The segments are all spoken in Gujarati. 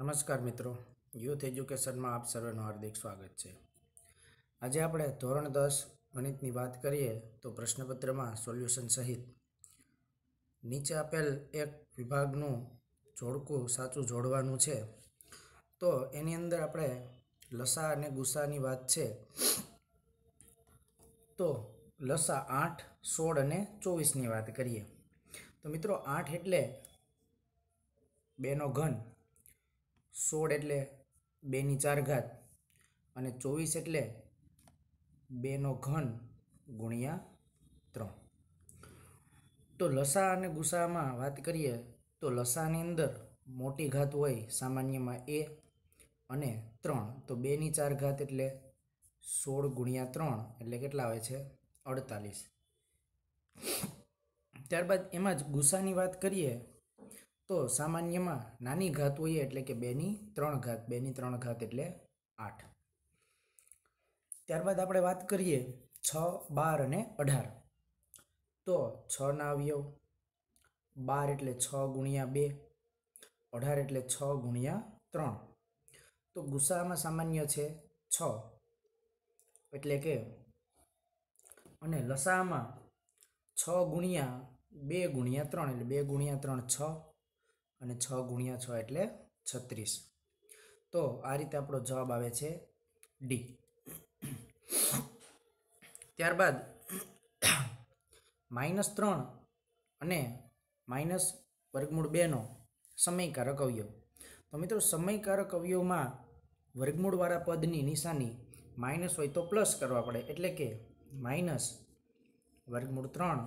નમસ્કાર મિત્રો, યુથ એજ્યુકેશનમાં આપ સર્વેનું હાર્દિક સ્વાગત છે. આજે આપણે ધોરણ 10 ગણિતની વાત કરીએ તો પ્રશ્નપત્રમાં સોલ્યુશન સહિત નીચે આપેલ એક વિભાગનું જોડકું સાચું જોડવાનું છે. તો એની અંદર આપણે લસા અને ગુસાની વાત છે. તો લસા 8, 16 અને 24ની વાત કરીએ તો મિત્રો 8 એટલે 2નો ઘન, 16 એટલે 2ની 4 ઘાત અને 24 એટલે 2નો ઘન ગુણ્યા 3. તો લસા અને ગુસામાં વાત કરીએ તો લસાની અંદર મોટી ઘાત હોય સામાન્યમાં a અને 3, તો 2ની 4 ઘાત એટલે 16 ગુણ્યા 3 એટલે કેટલા આવે છે? 48. ત્યારબાદ એમાં જ ગુસાની વાત કરીએ તો સામાન્યમાં નાની ઘાત હોય એટલે કે 2ની 3 ઘાત, 2ની 3 ઘાત એટલે 8. ત્યારબાદ આપણે વાત કરીએ 6, 12 અને 18. તો 6ના અવયવ 12 એટલે 6 ગુણ્યા 2, 18 એટલે 6 ગુણ્યા 3. તો ગુસામાં સામાન્ય છે 6 એટલે કે, અને લસામાં 6 ગુણ્યા 2 ગુણ્યા 3 એટલે 2 ગુણ્યા 3 6 અને 6 ગુણ્યા 6 એટલે 36. તો આ રીતે આપણો જવાબ આવે છે ડી. ત્યારબાદ -3 અને -√2નો સમયકારક અવયવ. તો મિત્રો સમયકારક અવયવમાં વર્ગમૂળવાળા પદની નિશાની માઇનસ હોય તો પ્લસ કરવા પડે, એટલે કે -√3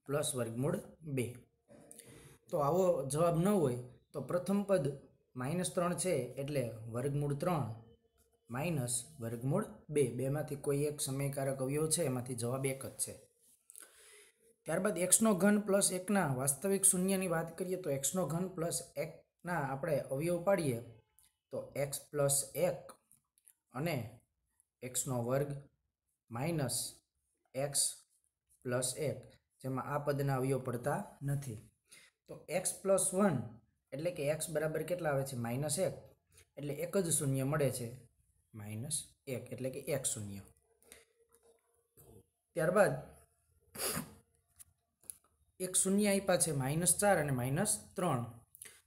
+√2. તો આવો જવાબ ન હોય તો પ્રથમ પદ -3 છે એટલે √3 -√2. બેમાંથી કોઈ એક સમયકારક અવયવ છે, એમાંથી જવાબ એક જ છે. ત્યારબાદ x3 + 1ના વાસ્તવિક શૂન્યની વાત કરીએ તો x3 + 1ના આપણે અવયવ પાડીએ તો x + 1 અને x² - x + 1, જેમાં આ પદના અવયવ પડતા નથી. તો x + 1 એટલે કે x બરાબર કેટલા આવે છે? -1, એટલે એક જ શૂન્ય મળે છે, -1 એટલે કે 1 શૂન્ય. ત્યારબાદ એક શૂન્ય આપ્યા છે -4 અને -3.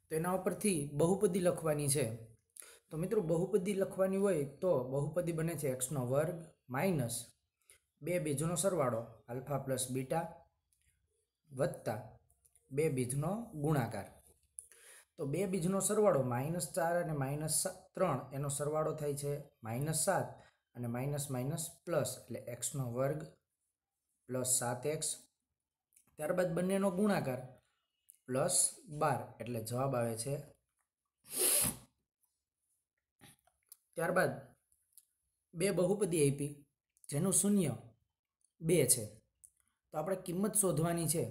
તો એના ઉપરથી બહુપદી લખવાની છે. તો મિત્રો બહુપદી લખવાની હોય તો બહુપદી બને છે x² - 2 બીજનો સરવાળો આલ્ફા + બીટા વત્તા 2 બીજનો ગુણાકાર. તો 2 બીજનો સરવાળો -4 અને -3 એનો સરવાળો થાય છે -7 અને માઇનસ પ્લસ એટલે x² + 7x. ત્યારબાદ બંનેનો ગુણાકાર +12 એટલે જવાબ આવે છે. ત્યારબાદ 2 બહુપદી આપી જેનું શૂન્ય 2 છે. તો આપણે કિંમત શોધવાની છે.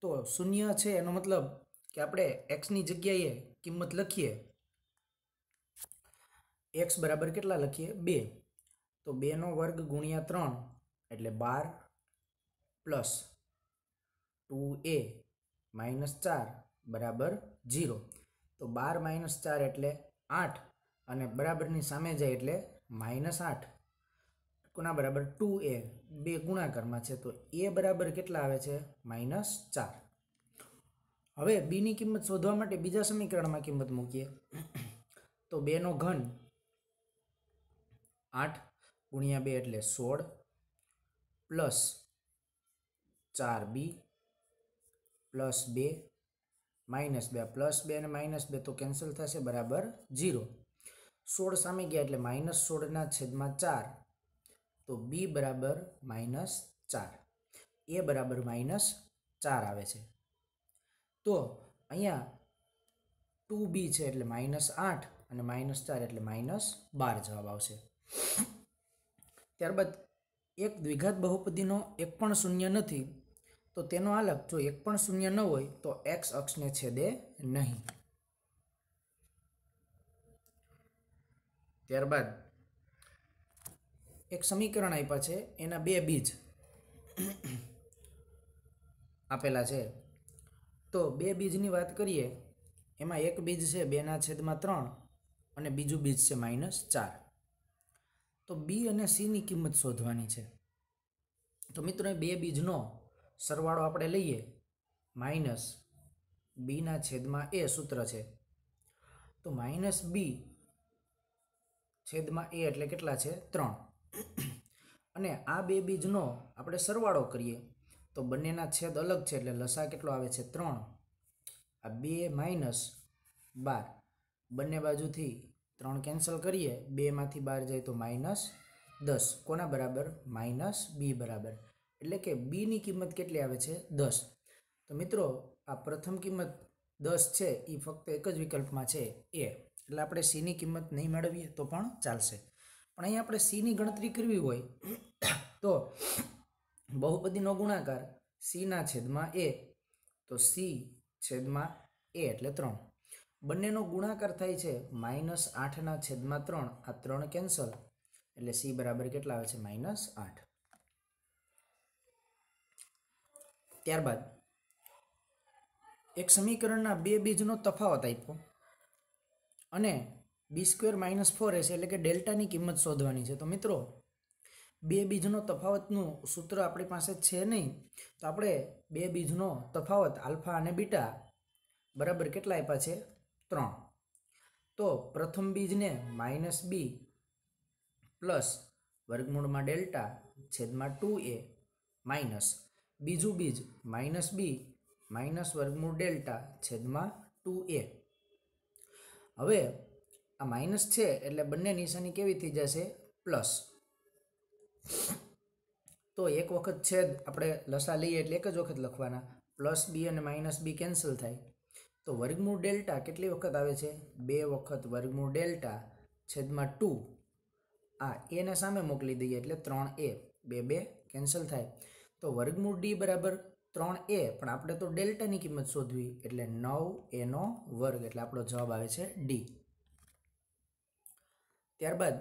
તો શૂન્ય છે એનો મતલબ કે આપણે xની જગ્યાએ કિંમત લખીએ. x બરાબર કેટલા લખીએ? 2. તો 2નો વર્ગ ગુણ્યા 3 એટલે 12 પ્લસ 2a -4 બરાબર 0. તો 12 - 4 એટલે 8 અને બરાબરની સામે જાય એટલે -8. કોના બરાબર? 2a. 2 ગુણાકારમાં છે તો a બરાબર કેટલા આવે છે? -4. હવે b ની કિંમત શોધવા માટે બીજા સમીકરણમાં કિંમત મૂકીએ. તો 2નો ઘન 8 ગુણ્યા 2 એટલે 16 પ્લસ 4b પ્લસ 2 -2 પ્લસ 2 અને -2 તો કેન્સલ થશે, બરાબર 0. 16 સામે ગયા એટલે -16/4. તો b બરાબર -4, a બરાબર -4 આવે છે. તો અહીંયા 2b છે એટલે -8 અને -4 એટલે -12 જવાબ આવશે. ત્યારબાદ એક દ્વિઘાત બહુપદીનો એક પણ શૂન્ય નથી, તો તેનો આલેખ જો એક પણ શૂન્ય ન હોય તો x અક્ષને છેદે નહીં. ત્યારબાદ એક સમીકરણ આપ્યા છે, એના 2 બીજ આપેલા છે. તો 2 બીજની વાત કરીએ એમાં એક બીજ છે 2/3 અને બીજું બીજ છે -4. તો બી અને સીની કિંમત શોધવાની છે. તો મિત્રો એ બે બીજનો સરવાળો આપણે લઈએ -b/a સૂત્ર છે. તો -b/a એટલે કેટલા છે? 3. અને આ બે બીજનો આપણે સરવાળો કરીએ તો બંનેના છેદ અલગ છે એટલે લસા કેટલો આવે છે? 3. આ 2 - 12 બંને બાજુથી 3 કેન્સલ કરીએ, 2માંથી 12 જાય તો -10. કોના બરાબર? -b બરાબર. એટલે કે બીની કિંમત કેટલી આવે છે? 10. તો મિત્રો આ પ્રથમ કિંમત 10 છે એ ફક્ત એક જ વિકલ્પમાં છે એ, એટલે આપણે સીની કિંમત નહીં મેળવીએ તો પણ ચાલશે. પણ અહીં આપણે સીની ગણતરી કરવી હોય તો બહુપદીનો ગુણાકાર c/a, તો c/a એટલે 3. બંનેનો ગુણાકાર થાય છે -8/3. આ 3 કેન્સલ એટલે c બરાબર કેટલા આવે છે? -8. ત્યારબાદ એક સમીકરણના બે બીજનો તફાવત આપ્યો અને b² - 4ac એટલે કે ડેલ્ટાની કિંમત શોધવાની છે. તો મિત્રો બે બીજનો તફાવતનું સૂત્ર આપણી પાસે છે નહીં, તો આપણે બે બીજનો તફાવત આલ્ફા અને બીટા બરાબર કેટલા આપ્યા છે? 3. તો પ્રથમ બીજને -b પ્લસ વર્ગમૂળમાં ડેલ્ટા છેદમાં 2a માઇનસ બીજું બીજ -b માઇનસ વર્ગમૂળ ડેલ્ટા છેદમાં 2a. હવે આ માઇનસ છે એટલે બંને નિશાની કેવી થઈ જશે? પ્લસ. તો એક વખત છેદ આપણે લસા લઈએ એટલે એક જ વખત લખવાના. +b અને -b કેન્સલ થાય. તો વર્ગમૂળ ડેલ્ટા કેટલી વખત આવે છે? 2 વખત વર્ગમૂળ ડેલ્ટા છેદમાં 2. આ એને સામે મોકલી દઈએ એટલે 3a. 2 કેન્સલ થાય. તો વર્ગમૂળ d બરાબર 3a, પણ આપણે તો ડેલ્ટાની કિંમત શોધવી એટલે 9a², એટલે આપણો જવાબ આવે છે d. ત્યારબાદ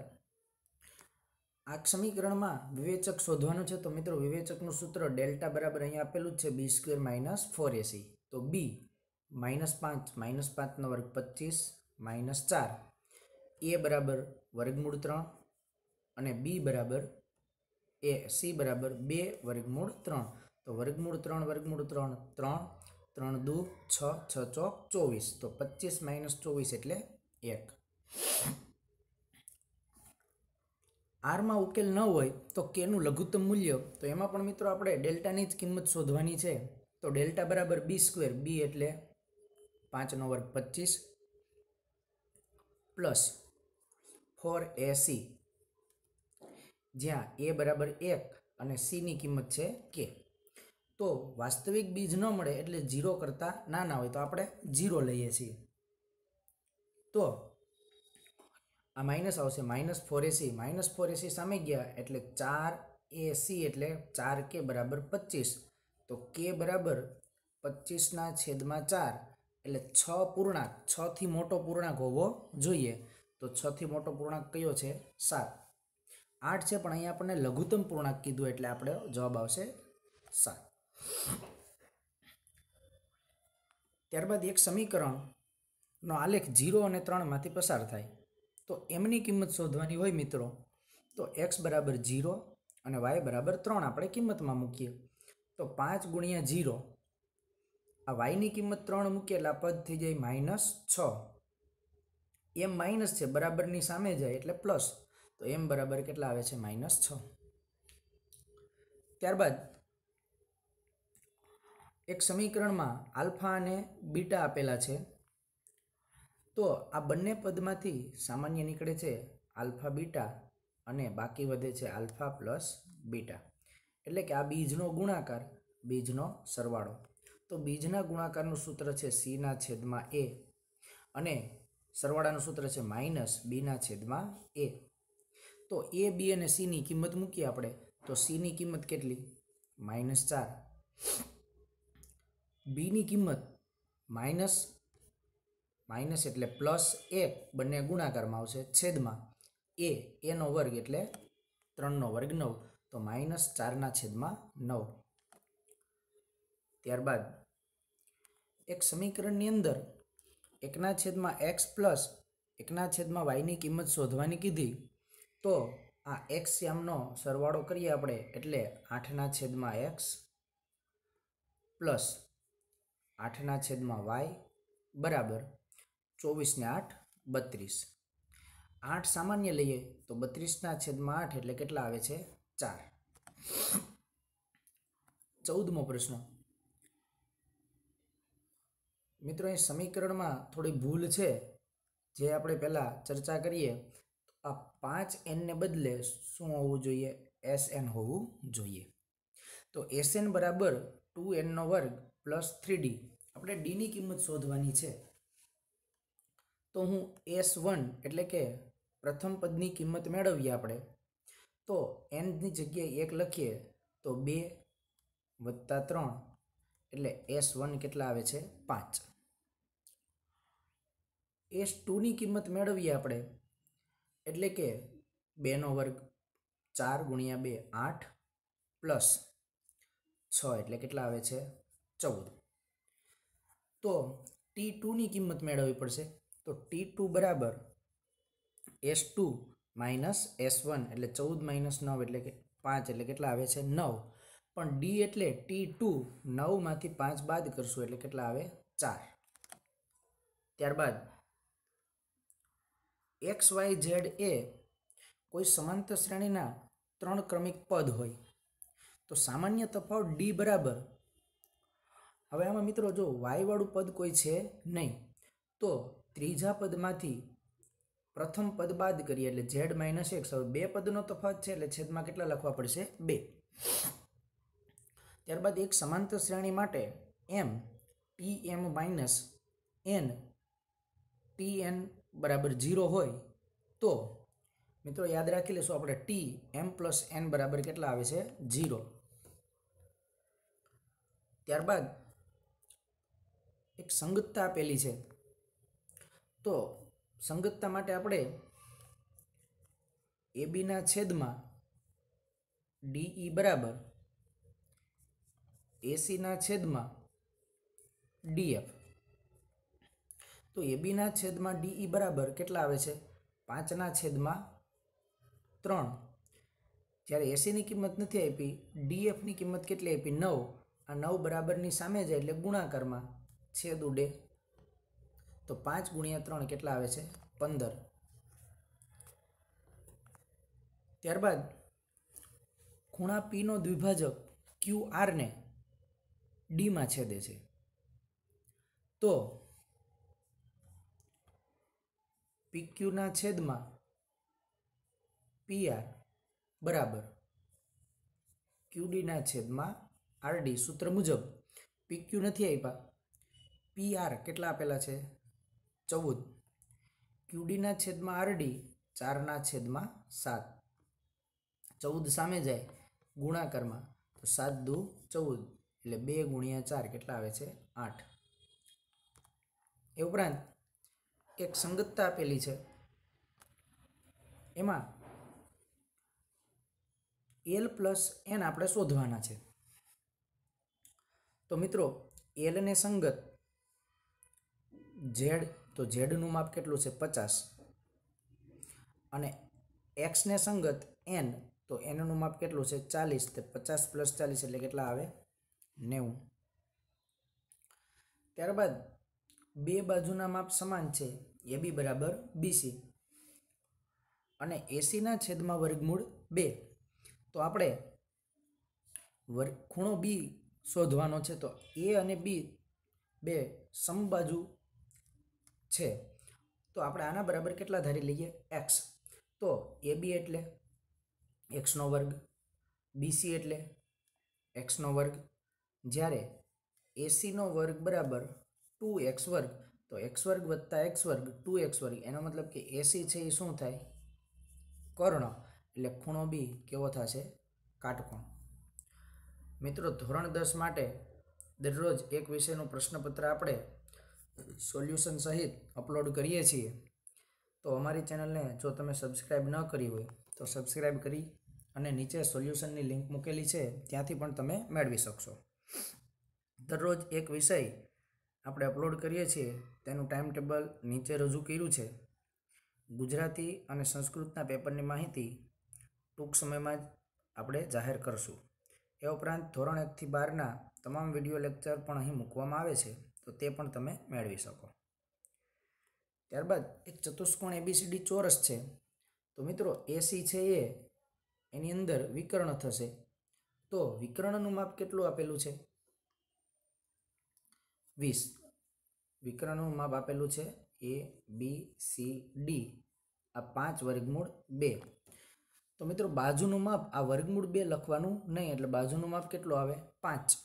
આ સમીકરણમાં વિવેચક શોધવાનું છે. તો મિત્રો વિવેચકનું સૂત્ર ડેલ્ટા બરાબર અહીંયા આપેલું જ છે b² - 4ac. તો b -5 -5 નો વર્ગ 25 -4, a બરાબર વર્ગમૂળ 3 અને b બરાબર c બરાબર 2 વર્ગમૂળ 3. તો વર્ગમૂળ 3 વર્ગમૂળ 3 3 3 દુ 6 6 ચોક 24. તો 25 - 24 એટલે 1. આરમાં ઉકેલ ન હોય તો કેનું લઘુત્તમ મૂલ્ય, તો એમાં પણ મિત્રો આપણે ડેલ્ટાની જ કિંમત શોધવાની છે. તો ડેલ્ટા બરાબર b², b એટલે 5 નો વર્ગ 25 પ્લસ 4ac, જ્યાં a બરાબર 1 અને c ની કિંમત છે k. તો વાસ્તવિક બીજ ન મળે એટલે 0 કરતાં નાના હોય તો આપણે 0 લઈએ છીએ. તો આ માઇનસ આવશે -4ac. -4ac સામે ગયા એટલે 4ac એટલે 4k બરાબર 25. તો k બરાબર 25/4 એટલે 6 પૂર્ણાંક, 6 થી મોટો પૂર્ણાંક હોવો જોઈએ. તો 6 થી મોટો પૂર્ણાંક કયો છે? 7. 8 છે પણ અહીંયા આપણને લઘુત્તમ પૂર્ણાંક કીધું એટલે આપણે જવાબ આવશે 7. ત્યારબાદ એક સમીકરણનો આલેખ 0 અને 3 માંથી પસાર થાય. તો એમની કિંમત શોધવાની હોય મિત્રો, તો x બરાબર 0 અને y બરાબર 3 આપણે કિંમતમાં મૂકીએ. તો 5 × 0, આ y ની કિંમત 3 મૂકીએ એટલે આ પદ થઈ જાય -6. એમ માઇનસ છે, બરાબરની સામે જાય એટલે પ્લસ. તો એમ બરાબર કેટલા આવે છે? -6. ત્યારબાદ એક સમીકરણમાં આલ્ફા અને બીટા આપેલા છે. તો આ બંને પદમાંથી સામાન્ય નીકળે છે આલ્ફા બીટા અને બાકી વધે છે આલ્ફા પ્લસ બીટા. એટલે કે આ બીજનો ગુણાકાર, બીજનો સરવાળો. તો બીજના ગુણાકારનું સૂત્ર છે c/a અને સરવાળાનું સૂત્ર છે -b/a. તો a, b અને c ની કિંમત મૂકીએ આપણે. તો c ની કિંમત કેટલી? -4. b ની કિંમત માઇનસ એટલે +1, બંને ગુણાકારમાં આવશે, છેદમાં a², એટલે 3/2 9. તો -4/9. ત્યારબાદ એક સમીકરણની અંદર એકના છેદમાં એક્સ પ્લસ એકના છેદમાં વાયની કિંમત શોધવાની કીધી, તો આ એક્સ યામનો સરવાળો કરીએ આપણે, એટલે 8ના છેદમાં એક્સ પ્લસ 8ના છેદમાં વાય બરાબર 24 ને 8 32. 8 સામાન્ય લઈએ તો 32ના છેદમાં 8 એટલે કેટલા આવે છે? 4. 14મો પ્રશ્ન. મિત્રો, અહીં સમીકરણમાં થોડી ભૂલ છે, જે આપણે પહેલાં ચર્ચા કરીએ. આ 5n ને બદલે શું હોવું જોઈએ? Sn હોવું જોઈએ. તો Sn બરાબર 2n² પ્લસ 3d. આપણે ડીની કિંમત શોધવાની છે. તો હું S1 એટલે કે પ્રથમ પદની કિંમત મેળવીએ આપણે, તો nની જગ્યાએ 1 લખીએ તો 2 વત્તા 3 એટલે S1 કેટલા આવે છે? 5. S2ની કિંમત મેળવીએ આપણે, એટલે કે 2² 4 ગુણ્યા 2 8 પ્લસ 6 એટલે કેટલા આવે છે? 14. તો T2ની કિંમત મેળવવી પડશે. તો T2 બરાબર S2 માઇનસ S1 એટલે 14 માઇનસ 9 એટલે કે 5 એટલે કેટલા આવે છે? 9. પણ ડી એટલે T2 9માંથી 5 બાદ કરશું એટલે કેટલા આવે? 4. ત્યારબાદ XYZ એ કોઈ સમાંતર શ્રેણીના 3 ક્રમિક પદ હોય, તો સામાન્ય તફાવત ડી બરાબર, હવે આમાં મિત્રો જો વાય વાળું પદ કોઈ છે નહીં, તો ત્રીજા પદમાંથી પ્રથમ પદ બાદ કરીએ એટલે z માઇનસ x. હવે 2 પદનો તફાવત છે એટલે છેદમાં કેટલા લખવા પડશે? 2. ત્યારબાદ એક સમાંતર શ્રેણી માટે m tm minus n tn બરાબર 0 હોય, તો મિત્રો યાદ રાખી લેશું આપણે, t m પ્લસ n બરાબર કેટલા આવે છે? 0. ત્યારબાદ એક સંગતતા આપેલી છે, તો સંગતતા માટે આપણે ABના છેદમાં DE બરાબર ACના છેદમાં DF. તો ABના છેદમાં DE બરાબર કેટલા આવે છે? 5ના છેદમાં 3. જ્યારે ACની કિંમત નથી આપી, DFની કિંમત કેટલી આપી? 9. આ 9 બરાબરની સામે જાય એટલે ગુણાકારમાં છેદ ઉડે, તો 5 ગુણ્યા 3 કેટલા આવે છે? 15. ત્યારબાદ ખૂણા P નો દ્વિભાજક QR ને Dમાં છેદે છે, તો PQના છેદમાં PR બરાબર QDના છેદમાં RD. સૂત્ર મુજબ PQ નથી આપ્યા, PR કેટલા આપેલા છે? 14. QDના છેદમાં RD 4ના છેદમાં 7. 14 સામે જાય ગુણાકારમાં, તો 7 દુ 14 એટલે 2 ગુણ્યા 4 કેટલા આવે છે? 8. એ ઉપરાંત એક સંગતતા આપેલી છે, એમાં L પ્લસ n આપણે શોધવાના છે. તો મિત્રો L ને સંગત Z, તો Zનું માપ કેટલું છે? 50. અને X ને સંગત n, તો nનું માપ કેટલું છે? 40. તો 50 પ્લસ 40 એટલે કેટલા આવે? 90. ત્યારબાદ બે બાજુના માપ સમાન છે, AB બરાબર BC, અને ACના છેદમાં વર્ગમૂળ 2. તો આપણે ખૂણો B શોધવાનો છે, તો A અને B બે સમબાજુ છે, તો આપણે આના બરાબર કેટલા ધારી લઈએ? x. તો AB એટલે x² BC એટલે x², જ્યારે AC² બરાબર 2x², તો x² વત્તા x² 2x². એનો મતલબ કે AC છે એ શું થાય? કર્ણ. એટલે ખૂણો B કેવો થશે? કાટકોણ. મિત્રો, ધોરણ 10 માટે દરરોજ એક વિષયનું પ્રશ્નપત્ર આપણે સોલ્યુશન સહિત અપલોડ કરીએ છીએ. તો અમારી ચેનલને જો તમે સબસ્ક્રાઈબ ન કરી હોય તો સબસ્ક્રાઈબ કરી અને નીચે સોલ્યુશનની લિંક મૂકેલી છે ત્યાંથી પણ તમે મેળવી શકશો. દરરોજ એક વિષય આપણે અપલોડ કરીએ છીએ તેનું ટાઈમ ટેબલ નીચે રજૂ કર્યું છે. ગુજરાતી અને સંસ્કૃતના પેપરની માહિતી ટૂંક સમયમાં જ આપણે જાહેર કરશું. એ ઉપરાંત ધોરણ 1 થી 12ના તમામ વિડીયો લેક્ચર પણ અહીં મૂકવામાં આવે છે, તો તે પણ તમે મેળવી શકો. ત્યારબાદ એક ચતુષ્કોણ ABCD ચોરસ છે. તો મિત્રો AC છે એની અંદર વિકર્ણ થશે. તો વિકર્ણનું માપ કેટલું આપેલું છે? 20. વિકર્ણનું માપ આપેલું છે ABCD, આ 5 વર્ગમૂળ 2. તો મિત્રો બાજુનું માપ આ વર્ગમૂળ 2 લખવાનું નહીં, એટલે બાજુનું માપ કેટલું આવે? 5.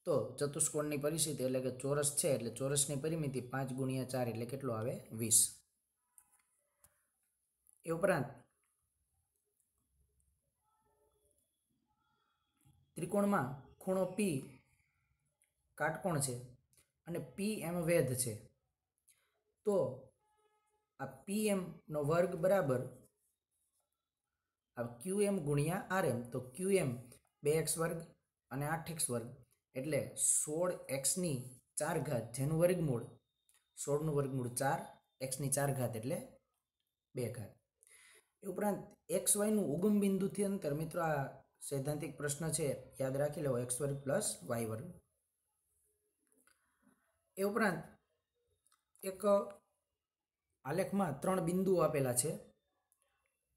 તો ચતુષ્કોણની પરિસ્થિતિ એટલે કે ચોરસ છે, એટલે ચોરસની પરિમિતિ 5 × 4 એટલે કેટલું આવે? 20. એ ઉપરાંત ત્રિકોણમાં ખૂણો P કાટકોણ છે અને PM વેધ છે. તો આ PM નો વર્ગ બરાબર આ QM × RM. તો QM 2x વર્ગ અને 8x વર્ગ એટલે 16x ની 4 ઘાત, જેનું વર્ગમૂળ 16નું વર્ગમૂળ 4, x ની 4 ઘાત એટલે 2 ઘાત. એ ઉપરાંત XYનું ઉગમ બિંદુથી અંતર, મિત્રો આ સૈદ્ધાંતિક પ્રશ્ન છે, યાદ રાખી લેવો, x વર્ગ પ્લસ y વર્ગ. એ ઉપરાંત એક આલેખમાં 3 બિંદુઓ આપેલા છે.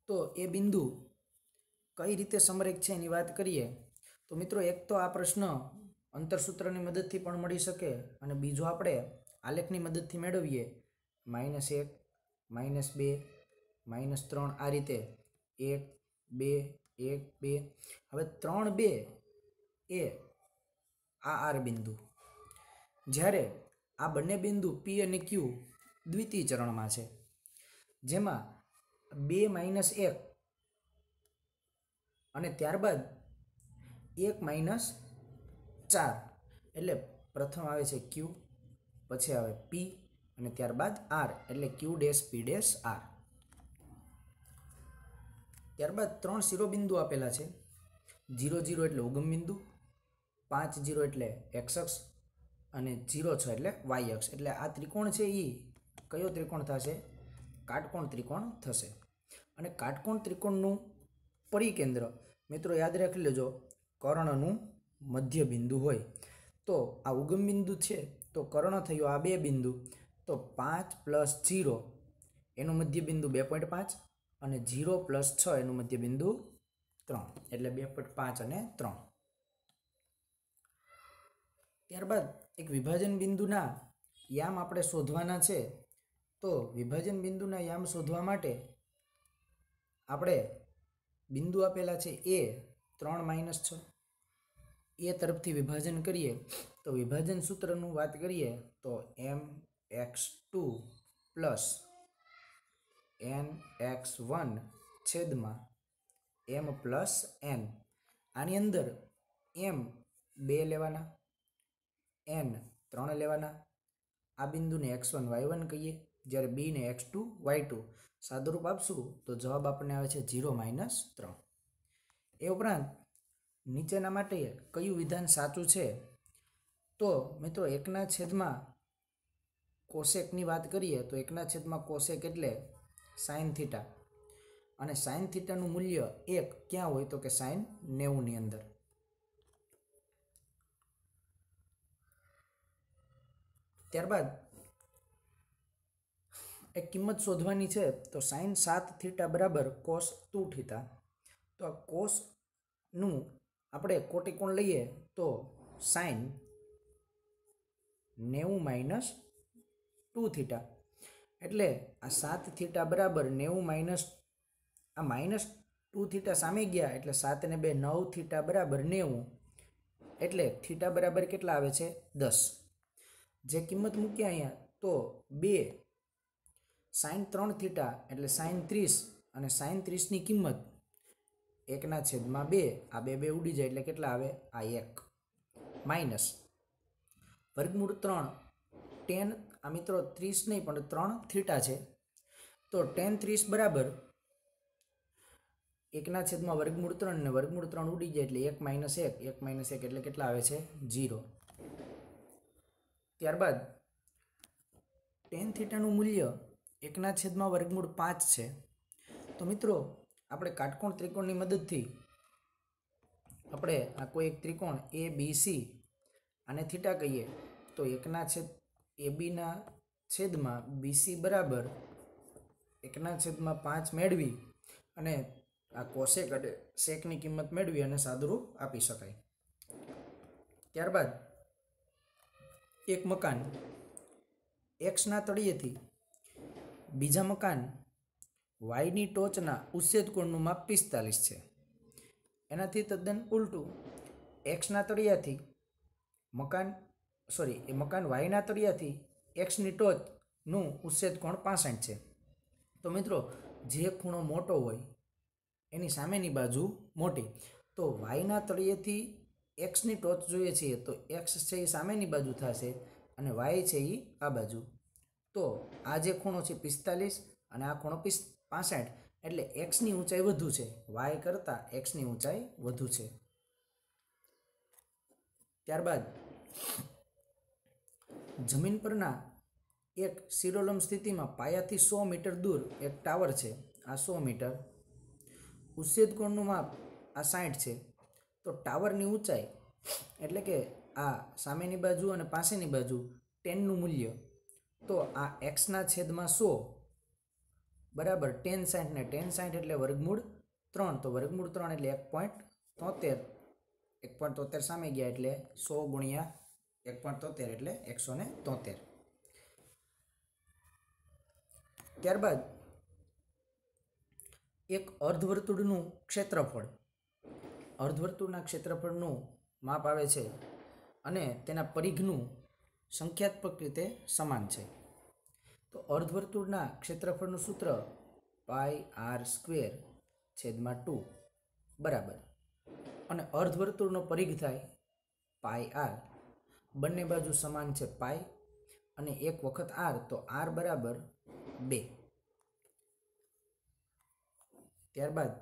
તો એ બિંદુ કઈ રીતે સમરેખ છે એની વાત કરીએ તો મિત્રો એક તો આ પ્રશ્ન અંતરસૂત્રની મદદથી પણ મળી શકે, અને બીજો આપણે આલેખની મદદથી મેળવીએ. -1, -2, -3 આ રીતે 1, 2, 1, 2. હવે 3, 2 એ આ R બિંદુ, જ્યારે આ બંને બિંદુ P અને Q દ્વિતીય ચરણમાં છે, જેમાં 2 - 1 અને ત્યારબાદ 1 - 4 એટલે પ્રથમ આવે છે Q, પછી આવે P અને ત્યારબાદ R એટલે Q dash P dash R. ત્યારબાદ 3 શિરોબિંદુ આપેલા છે. 0, 0 એટલે ઉગમ બિંદુ, 5, 0 એટલે x અક્ષ અને 0, 6 એટલે y અક્ષ. એટલે આ ત્રિકોણ છે એ કયો ત્રિકોણ થશે? કાટકોણ ત્રિકોણ થશે. અને કાટકોણ ત્રિકોણનું પરિકેન્દ્ર મિત્રો યાદ રાખી લેજો, કર્ણનું મધ્ય બિંદુ હોય. તો આ ઉગમ બિંદુ છે, તો કર્ણ થયો આ 2 બિંદુ, તો 5 + 0 એનું મધ્ય બિંદુ 2.5 અને 0 + 6 એનું મધ્ય બિંદુ 3 એટલે 2.5 અને 3. ત્યારબાદ એક વિભાજન બિંદુના યામ આપણે શોધવાના છે. તો વિભાજન બિંદુના યામ શોધવા માટે આપણે બિંદુ આપેલા છે A 3 - 6, એ તરફથી વિભાજન કરીએ તો વિભાજન સૂત્રનું વાત કરીએ તો mx2 + nx1 છેદમાં m + n. આની અંદર m 2 લેવાના, n 3 લેવાના. આ બિંદુને x1 y1 કહીએ, જ્યારે b ને x2 y2. સાદુરૂપ આપશું તો જવાબ આપણને આવે છે 0 - 3. એ ઉપરાંત નીચેના માટે કયું વિધાન સાચું છે? તો મિત્રો 1/, કોસેકની વાત કરીએ તો 1/, કોસેક એટલે સાઇન થીટા, અને સાઇન થીટાનું મૂલ્ય 1 ક્યાં હોય? તો કે સાઇન 90ની અંદર. ત્યારબાદ એક કિંમત શોધવાની છે. તો સાઇન 7θ બરાબર કોસ 2θ. તો આ કોસનું આપણે કોટિકોણ લઈએ તો સાઇન 90 - 2θ. એટલે આ 7θ બરાબર 90 - આ -2θ સામે ગયા એટલે 7 ને 2 9θ બરાબર 90. એટલે થીટા બરાબર કેટલા આવે છે? 10. જે કિંમત મૂક્યા અહીંયા તો 2 સાઇન 3θ એટલે સાઇન 30, અને સાઇન 30ની કિંમત 1/2, આ 2 ઉડી જાય એટલે કેટલા આવે? આ 1 માઇનસ વર્ગમૂળ 3 tan, આ મિત્રો 30 નહીં પણ 3θ છે. તો tan 30 બરાબર 1/3 ને વર્ગમૂળ 3 ઉડી જાય એટલે 1 - 1 એટલે કેટલા આવે છે? 0. ત્યારબાદ ટેન થીટાનું મૂલ્ય 1/5 છે. તો મિત્રો આપણે કાટકોણ ત્રિકોણની મદદથી આપણે આ કોઈ એક ત્રિકોણ એ બી સી આને થીટા કહીએ તો એબીના છેદમાં બીસી બરાબર 1/5 મેળવી અને આ કોસેક અને સેકની કિંમત મેળવી અને સાદુરૂપ આપી શકાય. ત્યારબાદ એક મકાન એક્સના તળિયેથી બીજા મકાન વાયની ટોચના ઉચ્છેદ કોણનું માપ 45 છે. એનાથી તદ્દન ઉલટું એક્સના તળિયાથી મકાન વાયના તળિયાથી એક્સની ટોચનું ઉચ્છેદ કોણ 65 છે. તો મિત્રો જે ખૂણો મોટો હોય એની સામેની બાજુ મોટી. તો વાયના તળિયેથી એક્સની ટોચ જોઈએ છીએ તો એક્સ છે એ સામેની બાજુ થશે અને વાય છે એ આ બાજુ. તો આ જે ખૂણો છે 45 અને આ ખૂણો 65 એટલે એક્સની ઊંચાઈ વધુ છે, વાય કરતાં એક્સની ઊંચાઈ વધુ છે. ત્યારબાદ જમીન પરના એક શિરોલંબ સ્થિતિમાં પાયાથી 100 મીટર દૂર એક ટાવર છે. આ 100 મીટર. ઉચ્છેદ કોણનું માપ આ 60 છે. તો ટાવરની ઊંચાઈ એટલે કે આ સામેની બાજુ અને પાસેની બાજુ 10નું મૂલ્ય. તો આ એક્સના છેદમાં 100 બરાબર 10 60 ને 10 60 એટલે વર્ગમૂળ 3. તો વર્ગમૂળ 3 એટલે 1.73 સામે ગયા એટલે 100 ગુણ્યા 1.73 એટલે 173. ત્યારબાદ એક અર્ધવર્તુળનું ક્ષેત્રફળ. અર્ધવર્તુળના ક્ષેત્રફળનું માપ આવે છે અને તેના પરિઘનું સંખ્યાત્મક રીતે સમાન છે. તો અર્ધવર્તુળના ક્ષેત્રફળનું સૂત્ર πr² બરાબર અને અર્ધવર્તુળનો પરિઘ થાય πr. બંને બાજુ સમાન છે પાઈ અને એક વખત r તો r બરાબર 2. ત્યારબાદ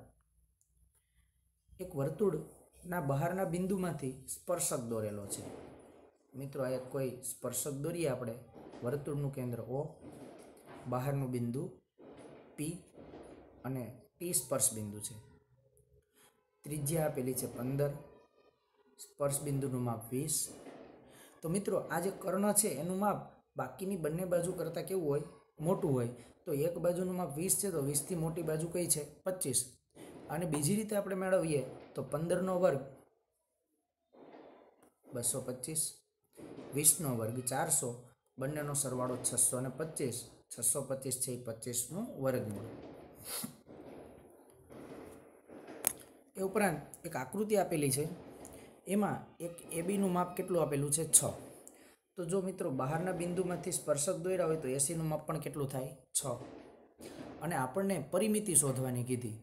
એક વર્તુળના બહારના બિંદુમાંથી સ્પર્શક દોરેલો છે. મિત્રો આ એક કોઈ સ્પર્શક દોરીએ આપણે. વર્તુળનું કેન્દ્ર O, બહારનું બિંદુ P અને T સ્પર્શ બિંદુ છે. ત્રિજ્યા આપેલી છે 15, સ્પર્શ બિંદુનું માપ 20. તો મિત્રો આ જે કર્ણ છે એનું માપ બાકીની બંને બાજુ કરતાં કેવું હોય? મોટું હોય. તો એક બાજુનું માપ 20 છે તો 20થી મોટી બાજુ કઈ છે? 25. અને બીજી રીતે આપણે મેળવીએ તો 15નો વર્ગ 225, 20નો વર્ગ 400, બંનેનો સરવાળો 625. 625 છે એ 25નું વર્ગમૂળ. એ ઉપરાંત એક આકૃતિ આપેલી છે એમાં એક એબીનું માપ કેટલું આપેલું છે? 6. તો જો મિત્રો બહારના બિંદુમાંથી સ્પર્શક દોર્યા હોય તો એસીનું માપ પણ કેટલું થાય? 6. અને આપણને પરિમિતિ શોધવાની કીધી.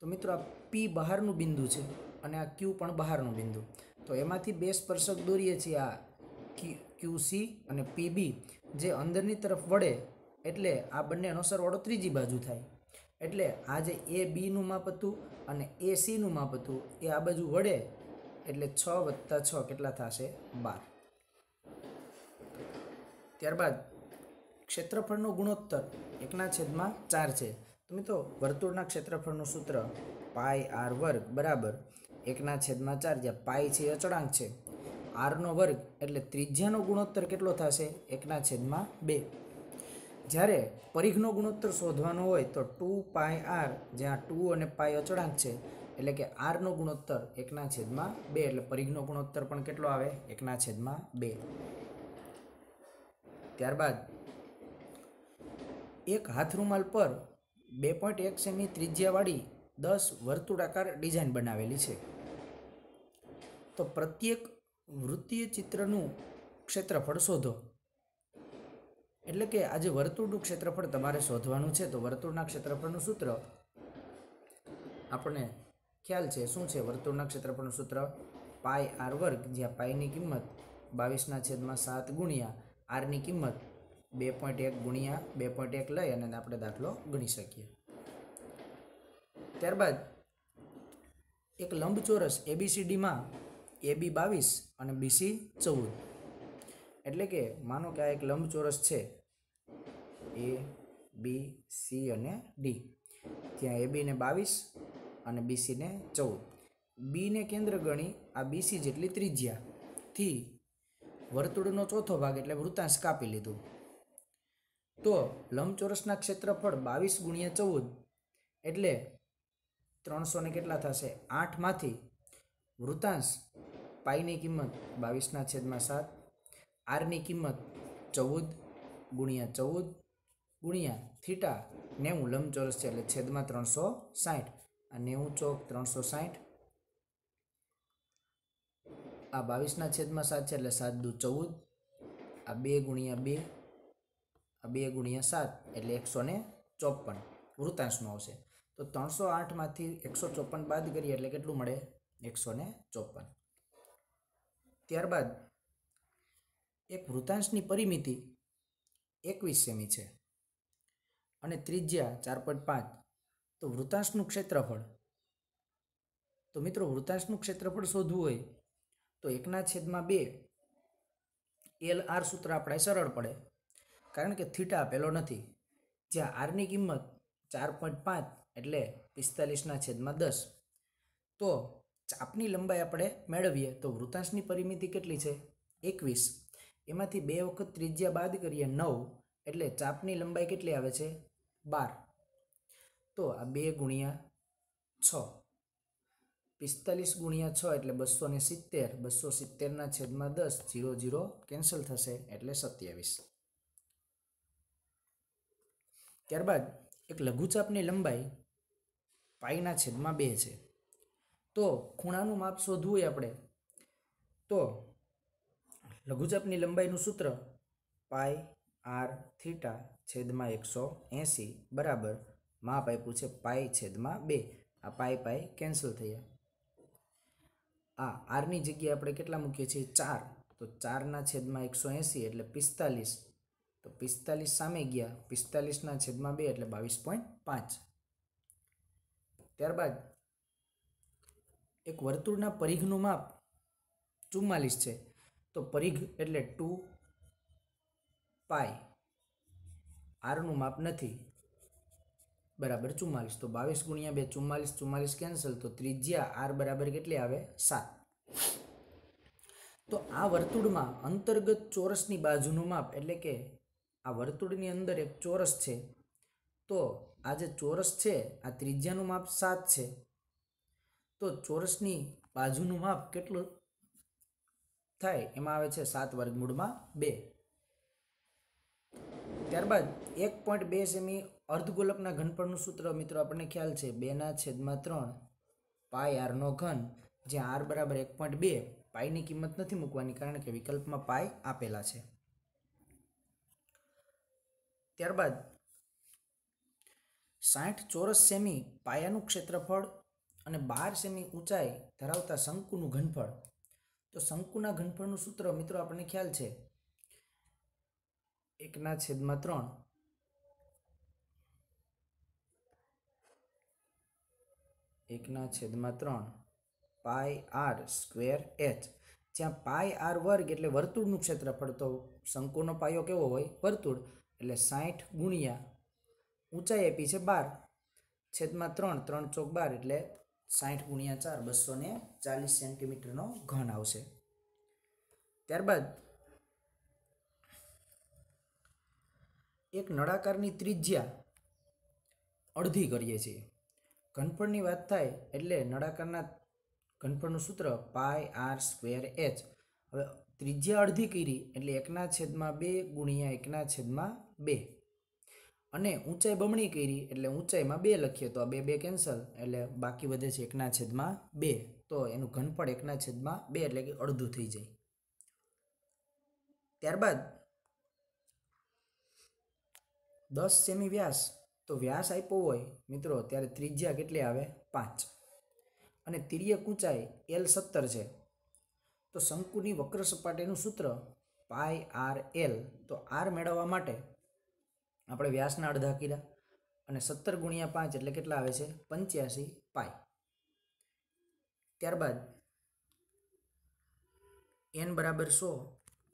તો મિત્રો આ પી બહારનું બિંદુ છે અને આ ક્યુ પણ બહારનું બિંદુ. તો એમાંથી બે સ્પર્શક દોરીએ છીએ, આ QC અને PB, જે અંદરની તરફ વળે એટલે આ બંનેનો સરવાળો ત્રીજી બાજુ થાય. એટલે આ જે એ બીનું માપ હતું અને એ સીનું માપ હતું એ આ બાજુ વળે એટલે 6 + 6 કેટલા થશે? 12. ત્યારબાદ ક્ષેત્રફળનો ગુણોત્તર 1/4 છે. તો મિત્રો વર્તુળના ક્ષેત્રફળનું સૂત્ર πr² બરાબર 1/4, જ્યાં પાઈ છે અચળાંક છે, rનો વર્ગ એટલે ત્રિજ્યાનો ગુણોત્તર કેટલો થશે? 1/2. જ્યારે પરિઘનો ગુણોત્તર શોધવાનો હોય તો 2πr, જ્યાં 2 અને પાઈ અચળાંક છે એટલે કે rનો ગુણોત્તર 1/2 એટલે પરિઘનો ગુણોત્તર પણ કેટલો આવે? 1/2. ત્યારબાદ એક હાથ રૂમાલ પર 2.1 સેમી ત્રિજ્યાવાળી 10 વર્તુળાકાર ડિઝાઇન બનાવેલી છે. તો પ્રત્યેક વૃત્તીય ચિત્રનું ક્ષેત્રફળ શોધો. એટલે કે આજે વર્તુળનું ક્ષેત્રફળ તમારે શોધવાનું છે. તો વર્તુળના ક્ષેત્રફળનું સૂત્ર આપણને ખ્યાલ છે. શું છે વર્તુળના ક્ષેત્રફળનું સૂત્ર? πr², જ્યાં પાઈની કિંમત 22/7 ગુણ્યા આરની કિંમત 2.1 ગુણ્યા 2.1 લઈ અને આપણે દાખલો ગણી શકીએ. ત્યારબાદ એક લંબચોરસ ABCDમાં AB 22 અને BC 14. એટલે કે માનો કે આ એક લંબચોરસ છે એ બી સી અને ડી. ત્યાં એ બીને 22 અને બીસીને 14. બીને કેન્દ્ર ગણી આ બીસી જેટલી ત્રિજ્યાથી વર્તુળનો ચોથો ભાગ એટલે વૃત્તાંશ કાપી લીધું. તો લંબચોરસના ક્ષેત્રફળ 22 ગુણ્યા 14 એટલે 300 ને કેટલા થશે? 8માંથી વૃત્તાંશ પાઈની કિંમત 22/7, આરની કિંમત 14 ગુણ્યા 14 ગુણ્યા થીટા 90 લંબચોરસ છે એટલે છેદમાં 360. આ 90 ચોક 360. આ 22/7 છે એટલે 7 દુ 14. આ 2 ગુણ્યા 2, આ 2 ગુણ્યા 7 એટલે 154 વૃત્તાંશનું આવશે. તો 308માંથી 154 બાદ કરીએ એટલે કેટલું મળે? 154. ત્યારબાદ એક વૃત્તાંશની પરિમિતિ 21 સેમી છે અને ત્રિજ્યા 4.5. તો વૃત્તાંશનું ક્ષેત્રફળ, તો મિત્રો વૃત્તાંશનું ક્ષેત્રફળ શોધવું હોય તો 1/2 LR સૂત્ર આપણે સરળ પડે, કારણ કે થીટા આપેલો નથી. જ્યાં આરની કિંમત 4.5 એટલે 45/10. તો ચાપની લંબાઈ આપણે મેળવીએ તો વૃત્તાંશની પરિમિતિ કેટલી છે? 21. એમાંથી 2 વખત ત્રિજ્યા બાદ કરીએ 9 એટલે ચાપની લંબાઈ કેટલી આવે છે? 12. તો આ 2 ગુણ્યા 6, 45 ગુણ્યા 6 એટલે 270. 270/10, 0 0 કેન્સલ થશે એટલે 27. ત્યારબાદ એક લઘુચાપની લંબાઈ π/2 છે. તો ખૂણાનું માપ શોધવું હોય આપણે તો લઘુચાપની લંબાઈનું સૂત્ર πr/θ/180 બરાબર માપ આપ્યું છે π/2. આ પાઈ કેન્સલ થયા. આ આરની જગ્યાએ આપણે કેટલા મૂકીએ છીએ? 4. તો 4/180 એટલે 45. તો 45 સામે ગયા, 45/2 એટલે 22.5. ત્યારબાદ એક વર્તુળના પરિઘનું માપ 44 છે. તો પરિઘ એટલે 2 પાઈ, આરનું માપ નથી, બરાબર 44. તો 22 ગુણ્યા 2 44, 44 કેન્સલ. તો ત્રિજ્યા આર બરાબર કેટલી આવે? 7. તો આ વર્તુળમાં અંતર્ગત ચોરસની બાજુનું માપ એટલે કે આ વર્તુળની અંદર એક ચોરસ છે. તો આ જે ચોરસ છે આ ત્રિજ્યાનું માપ 7 છે. તો ચોરસની બાજુનું માપ કેટલું થાય? એમાં આવે છે 7√2. ત્યારબાદ 1.2 સેમી અર્ધગોલકના ઘનફળનું સૂત્ર મિત્રો આપણને ખ્યાલ છે 2/3 πr/3, જ્યાં r બરાબર 1.2. પાઈની કિંમત નથી મૂકવાની કારણ કે વિકલ્પમાં પાઈ આપેલા છે. ત્યારબાદ 60 ચોરસ સેમી પાયાનું ક્ષેત્રફળ અને 12 સેમી ઊંચાઈ ધરાવતા શંકુનું ઘનફળ. તો શંકુના ઘનફળનું સૂત્ર મિત્રો આપણને ખ્યાલ છે 1/3 πr²h, જ્યાં πr², એટલે વર્તુળનું ક્ષેત્રફળ. તો શંકુનો પાયો કેવો હોય? વર્તુળ. એટલે 60 ગુણ્યા ઊંચાઈ આપી છે 12 છેદમાં 3, 3 ચોક 12 એટલે 60 ગુણ્યા 4 240 સેન્ટીમીટરનો ઘન આવશે. ત્યારબાદ એક નળાકારની ત્રિજ્યા અડધી કરીએ છીએ. ઘનફળની વાત થાય એટલે નળાકારના ઘનફળનું સૂત્ર πr²h. હવે ત્રિજ્યા અડધી કરી એટલે 1/2 ગુણ્યા 1/2 અને ઊંચાઈ બમણી કરી એટલે ઊંચાઈમાં 2 લખીએ તો આ 2 કેન્સલ એટલે બાકી વધે છે 1/2. તો એનું ઘનફળ 1/2 એટલે કે અડધું થઈ જાય. ત્યારબાદ 10 સેમી વ્યાસ. તો વ્યાસ આપ્યો હોય મિત્રો ત્યારે ત્રિજ્યા કેટલી આવે? 5 અને તિર્યક ઊંચાઈ L 17 છે. તો શંકુની વક્ર સપાટીનું સૂત્ર πr/L. તો r મેળવવા માટે આપણે વ્યાસના અડધા કર્યા અને 17 ગુણ્યા 5 એટલે કેટલા આવે છે? 85 પાઈ. ત્યારબાદ n બરાબર 100,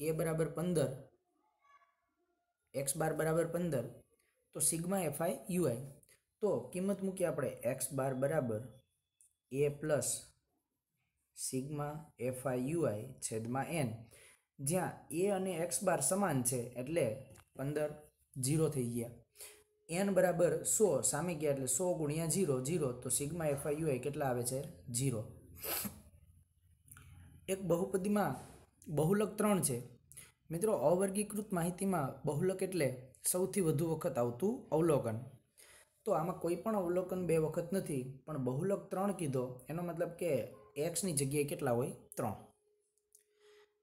a બરાબર 15, x બાર બરાબર 15, તો સિગ્મા એફઆઈ યુઆઈ. તો કિંમત મૂકીએ આપણે એક્સ બાર બરાબર એ પ્લસ સિગ્મા એફઆઈ યુઆઈ છેદમાં એન, જ્યાં એ અને એક્સ બાર સમાન છે એટલે 15 0 થઈ ગયા. એન બરાબર 100 સામે ગયા એટલે 100 ગુણ્યા 0 0, તો સિગ્મા એફઆઈ યુઆઈ કેટલા આવે છે 0. એક બહુપદીમાં બહુલક 3 છે. મિત્રો અવર્ગીકૃત માહિતીમાં બહુલક એટલે સૌથી વધુ વખત આવતું અવલોકન. તો આમાં કોઈ પણ અવલોકન 2 વખત નથી, પણ બહુલક 3 કીધો એનો મતલબ કે એક્સની જગ્યાએ કેટલા હોય 3.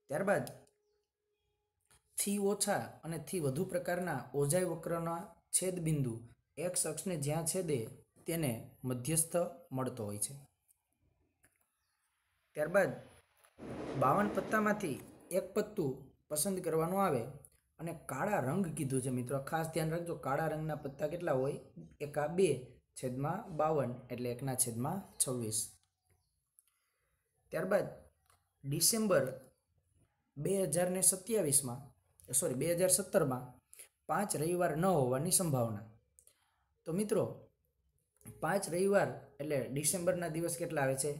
ત્યારબાદ થી ઓછા અને થી વધુ પ્રકારના ઓજાય વક્રના છેદબિંદુ એક્સ અક્ષને જ્યાં છેદે તેને મધ્યસ્થ મળતો હોય છે. ત્યારબાદ 52 પત્તામાંથી એક પત્તું પસંદ કરવાનું આવે અને કાળા રંગ કીધું છે. મિત્રો ખાસ ધ્યાન રાખજો, કાળા રંગના પત્તા કેટલા હોય 1/2/52 એટલે 1/26. ત્યારબાદ ડિસેમ્બર 2017માં 5 રવિવાર ન હોવાની સંભાવના. તો મિત્રો 5 રવિવાર એટલે ડિસેમ્બરના દિવસ કેટલા આવે છે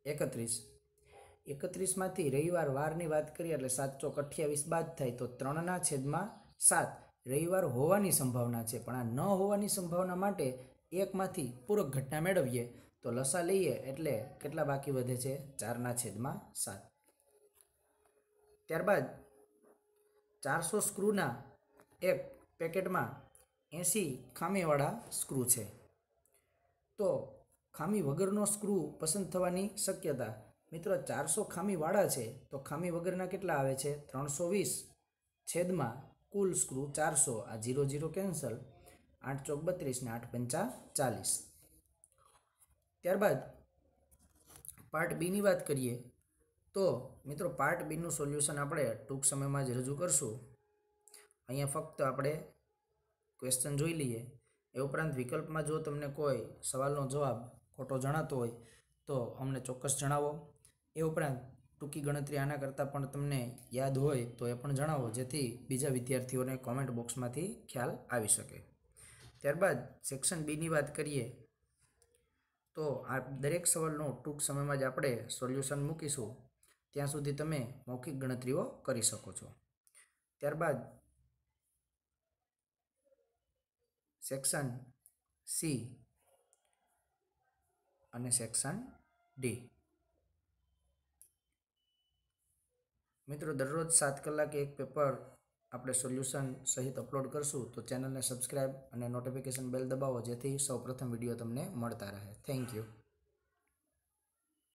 31. 31માંથી રવિવાર વારની વાત કરીએ એટલે 7 ચોક 28 બાદ થાય તો 3/7 રવિવાર હોવાની સંભાવના છે. પણ આ ન હોવાની સંભાવના માટે એકમાંથી પૂરક ઘટના મેળવીએ તો લસા લઈએ એટલે કેટલા બાકી વધે છે 4/7. ત્યારબાદ 400 સ્ક્રૂના એક પેકેટમાં 80 ખામીવાળા સ્ક્રૂ છે. તો ખામી વગરનો સ્ક્રૂ પસંદ થવાની શક્યતા. મિત્રો 400 ખામીવાળા છે તો ખામી વગરના કેટલા આવે છે 320 છેદમાં કુલ સ્ક્રૂ 400. આ 0 0 કેન્સલ, 8 ચોક 32 ને 8 પંચા 40. ત્યારબાદ પાર્ટ બીની વાત કરીએ તો મિત્રો પાર્ટ બીનું સોલ્યુશન આપણે ટૂંક સમયમાં જ રજૂ કરશું. અહીંયા ફક્ત આપણે ક્વેશ્ચન જોઈ લઈએ. એ ઉપરાંત વિકલ્પમાં જો તમને કોઈ સવાલનો જવાબ ખોટો જણાતો હોય તો અમને ચોક્કસ જણાવો. એ ઉપરાંત ટૂંકી ગણતરી આના કરતાં પણ તમને યાદ હોય તો એ પણ જણાવો, જેથી બીજા વિદ્યાર્થીઓને કોમેન્ટ બોક્સમાંથી ખ્યાલ આવી શકે. ત્યારબાદ સેક્શન બીની વાત કરીએ તો આ દરેક સવાલનું ટૂંક સમયમાં જ આપણે સોલ્યુશન મૂકીશું. ત્યાં સુધી તમે મૌખિક ગણતરીઓ કરી શકો છો. ત્યારબાદ સેક્શન સી અને સેક્શન ડી. મિત્રો દરરોજ 7 કલાકે એક પેપર આપણે સોલ્યુશન સહિત અપલોડ કરશું, તો ચેનલને સબસ્ક્રાઈબ અને નોટિફિકેશન બેલ દબાવો, જેથી સૌપ્રથમ વિડીયો તમને મળતા રહે. Thank you.